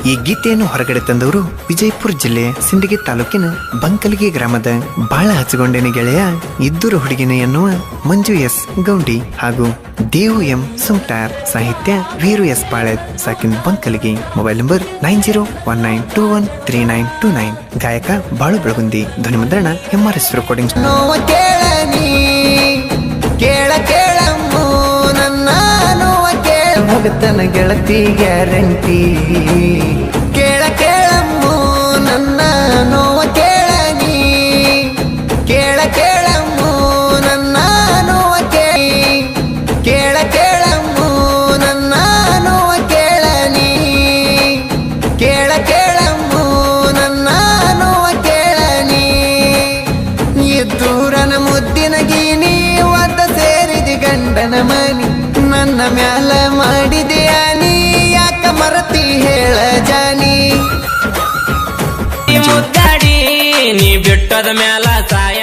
ಈ ಗೀತೆಯನ್ನು ಹೊರಗಡೆ ತಂದವರು ವಿಜಯಪುರ ಜಿಲ್ಲೆ ಸಿಂದಗಿ ತಾಲೂಕಿನ ಬಂಕಲಗಿ ಗ್ರಾಮದ ಬಾಳ ಹಚ್ಚಗೊಂಡೇನೆ ಗೆಳೆಯ ಇದ್ದೂರು ಹುಡುಗಿನ ಎನ್ನುವ ಮಂಜು ಎಸ್ ಗೌಂಡಿ ಹಾಗೂ ದೇವು ಎಂ ಸುಂಟಾರ್. ಸಾಹಿತ್ಯ ವೀರು ಎಸ್ ಪಾಳೆದ್ ಸಾಕಿನ್ ಬಂಕಲಗಿ. Mobile number 9019213929. ಗಾಯಕ ಬಾಳು ಬೆಳಗುಂದಿ. ಧ್ವನಿ ಮುದ್ರಣ MRS ರೆಕಾರ್ಡಿಂಗ್. ಭಗತನ ಗೆಳತಿ ಗ್ಯಾರಂಟಿ ಕೇಳ ಕೇಳಮ್ಮು ನನ್ನ ನೋವ ಕೇಳನಿ ಕೇಳ ಕೇಳಮ್ಮು ನನ್ನ ನೋವ ಕೇಳ ಕೇಳಮ್ಮು ನನ್ನ ನೋವ ಕೇಳನಿ ಕೇಳ ಕೇಳಮ್ಮು ನನ್ನ ನೋವ ಕೇಳನಿ. ಇದ್ದೂರನ ಮುದ್ದಿನ ಗೀನಿ ಒದ್ದ ಸೇರಿದಿ ಗಂಡನ ಮನಿ ನನ್ನ ಮ್ಯಾಲ ಮಾಡಿದೆಯ ನೀ ಯಾಕ ಮರತಿ ಹೇಳ ಜಾನಿ ಮುದ್ದಾಡಿ ನೀ ಬಿಟ್ಟದ ಮ್ಯಾಲ ಸಾಯ